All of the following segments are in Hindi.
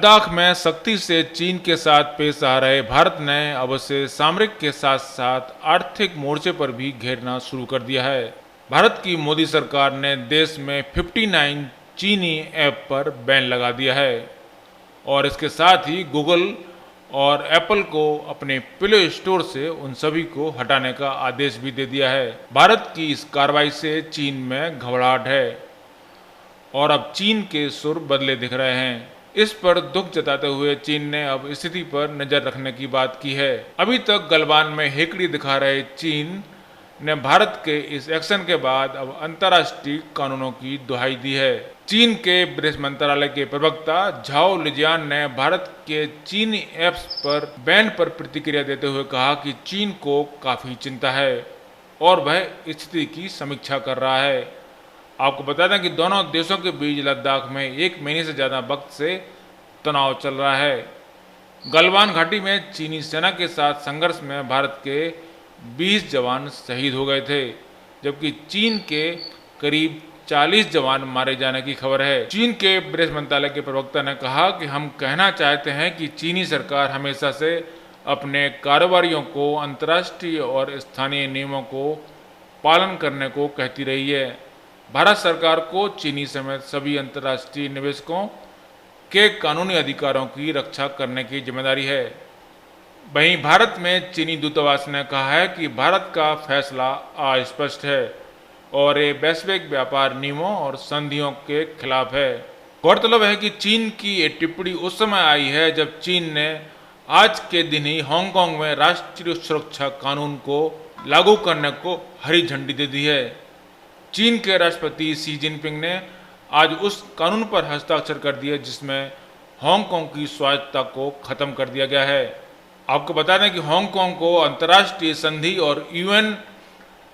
लद्दाख में सख्ती से चीन के साथ पेश आ रहे भारत ने अब उसे सामरिक के साथ साथ आर्थिक मोर्चे पर भी घेरना शुरू कर दिया है। भारत की मोदी सरकार ने देश में 59 चीनी ऐप पर बैन लगा दिया है और इसके साथ ही गूगल और एप्पल को अपने प्ले स्टोर से उन सभी को हटाने का आदेश भी दे दिया है। भारत की इस कार्रवाई से चीन में घबराहट है और अब चीन के सुर बदले दिख रहे हैं। इस पर दुख जताते हुए चीन ने अब स्थिति पर नजर रखने की बात की है। अभी तक गलवान में हेकड़ी दिखा रहे चीन ने भारत के इस एक्शन के बाद अब अंतर्राष्ट्रीय कानूनों की दुहाई दी है। चीन के विदेश मंत्रालय के प्रवक्ता झाओ लिजियान ने भारत के चीनी ऐप्स पर बैन पर प्रतिक्रिया देते हुए कहा कि चीन को काफी चिंता है और वह स्थिति की समीक्षा कर रहा है। आपको बता दें कि दोनों देशों के बीच लद्दाख में 1 महीने से ज़्यादा वक्त से तनाव चल रहा है। गलवान घाटी में चीनी सेना के साथ संघर्ष में भारत के 20 जवान शहीद हो गए थे, जबकि चीन के करीब 40 जवान मारे जाने की खबर है। चीन के विदेश मंत्रालय के प्रवक्ता ने कहा कि हम कहना चाहते हैं कि चीनी सरकार हमेशा से अपने कारोबारियों को अंतर्राष्ट्रीय और स्थानीय नियमों को पालन करने को कहती रही है। भारत सरकार को चीनी समेत सभी अंतर्राष्ट्रीय निवेशकों के कानूनी अधिकारों की रक्षा करने की जिम्मेदारी है। वहीं भारत में चीनी दूतावास ने कहा है कि भारत का फैसला अस्पष्ट है और ये वैश्विक व्यापार नियमों और संधियों के खिलाफ है। गौरतलब है कि चीन की ये टिप्पणी उस समय आई है जब चीन ने आज के दिन ही हांगकांग में राष्ट्रीय सुरक्षा कानून को लागू करने को हरी झंडी दे दी है। चीन के राष्ट्रपति शी जिनपिंग ने आज उस कानून पर हस्ताक्षर कर दिए जिसमें हांगकांग की स्वायत्तता को खत्म कर दिया गया है। आपको बता दें कि हांगकांग को अंतर्राष्ट्रीय संधि और यूएन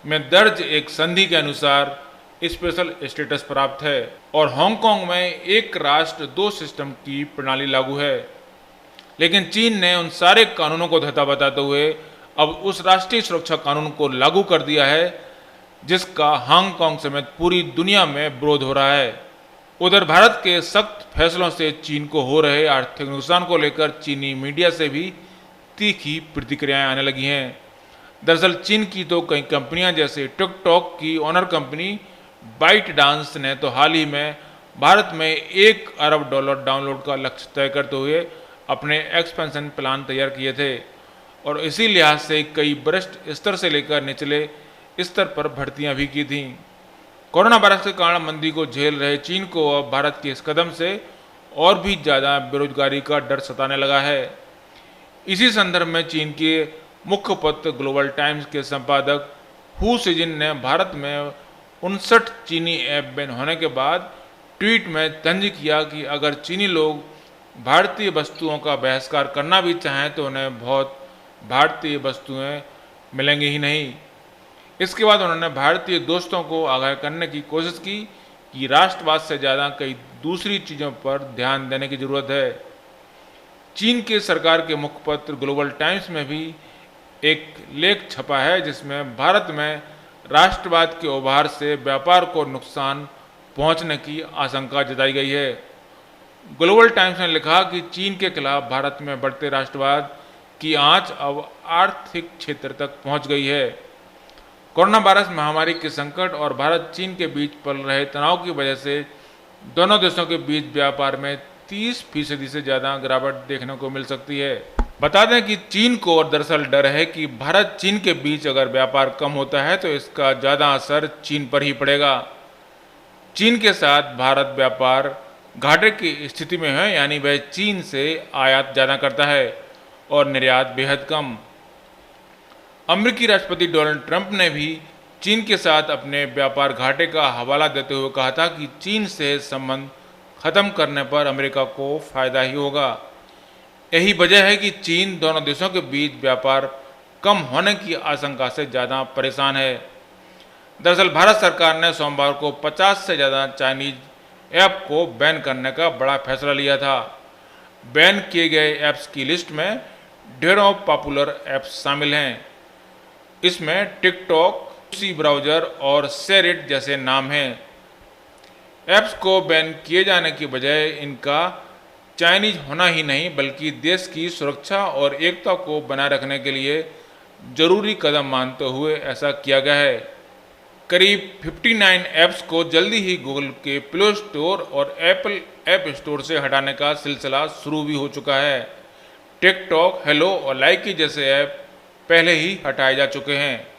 में दर्ज एक संधि के अनुसार स्पेशल स्टेटस प्राप्त है और हांगकांग में एक राष्ट्र 2 सिस्टम की प्रणाली लागू है। लेकिन चीन ने उन सारे कानूनों को धता बताते हुए अब उस राष्ट्रीय सुरक्षा कानून को लागू कर दिया है जिसका हांगकांग समेत पूरी दुनिया में विरोध हो रहा है। उधर भारत के सख्त फैसलों से चीन को हो रहे आर्थिक नुकसान को लेकर चीनी मीडिया से भी तीखी प्रतिक्रियाएं आने लगी हैं। दरअसल चीन की तो कई कंपनियां जैसे टिकटॉक की ओनर कंपनी बाइट डांस ने तो हाल ही में भारत में $1 अरब डाउनलोड का लक्ष्य तय करते हुए अपने एक्सपेंशन प्लान तैयार किए थे और इसी लिहाज से कई वरिष्ठ स्तर से लेकर निचले स्तर पर भर्तियां भी की थीं। कोरोना वायरस के कारण मंदी को झेल रहे चीन को अब भारत के इस कदम से और भी ज़्यादा बेरोजगारी का डर सताने लगा है। इसी संदर्भ में चीन के मुखपत्र ग्लोबल टाइम्स के संपादक हु सिजिन ने भारत में 59 चीनी ऐप बैन होने के बाद ट्वीट में तंज किया कि अगर चीनी लोग भारतीय वस्तुओं का बहिष्कार करना भी चाहें तो उन्हें बहुत भारतीय वस्तुएं मिलेंगी ही नहीं। इसके बाद उन्होंने भारतीय दोस्तों को आगाह करने की कोशिश की कि राष्ट्रवाद से ज़्यादा कई दूसरी चीज़ों पर ध्यान देने की ज़रूरत है। चीन के सरकार के मुखपत्र ग्लोबल टाइम्स में भी एक लेख छपा है जिसमें भारत में राष्ट्रवाद के उभार से व्यापार को नुकसान पहुंचने की आशंका जताई गई है। ग्लोबल टाइम्स ने लिखा कि चीन के खिलाफ भारत में बढ़ते राष्ट्रवाद की आंच अब आर्थिक क्षेत्र तक पहुंच गई है। कोरोना वायरस महामारी के संकट और भारत चीन के बीच पल रहे तनाव की वजह से दोनों देशों के बीच व्यापार में 30% से ज़्यादा गिरावट देखने को मिल सकती है। बता दें कि चीन को और दरअसल डर है कि भारत चीन के बीच अगर व्यापार कम होता है तो इसका ज़्यादा असर चीन पर ही पड़ेगा। चीन के साथ भारत व्यापार घाटे की स्थिति में है, यानी वह चीन से आयात ज़्यादा करता है और निर्यात बेहद कम। अमेरिकी राष्ट्रपति डोनाल्ड ट्रंप ने भी चीन के साथ अपने व्यापार घाटे का हवाला देते हुए कहा था कि चीन से संबंध खत्म करने पर अमेरिका को फायदा ही होगा। यही वजह है कि चीन दोनों देशों के बीच व्यापार कम होने की आशंका से ज़्यादा परेशान है। दरअसल भारत सरकार ने सोमवार को 50 से ज़्यादा चाइनीज ऐप को बैन करने का बड़ा फैसला लिया था। बैन किए गए ऐप्स की लिस्ट में ढेरों पॉपुलर ऐप्स शामिल हैं। इसमें टिकटॉक, सी ब्राउज़र और शेरिट जैसे नाम हैं। ऐप्स को बैन किए जाने की बजाय इनका चाइनीज होना ही नहीं बल्कि देश की सुरक्षा और एकता को बनाए रखने के लिए जरूरी कदम मानते हुए ऐसा किया गया है। करीब 59 ऐप्स को जल्दी ही गूगल के प्ले स्टोर और एप्पल ऐप स्टोर से हटाने का सिलसिला शुरू भी हो चुका है। टिकटॉक, हेलो और लाइकी जैसे ऐप पहले ही हटाए जा चुके हैं।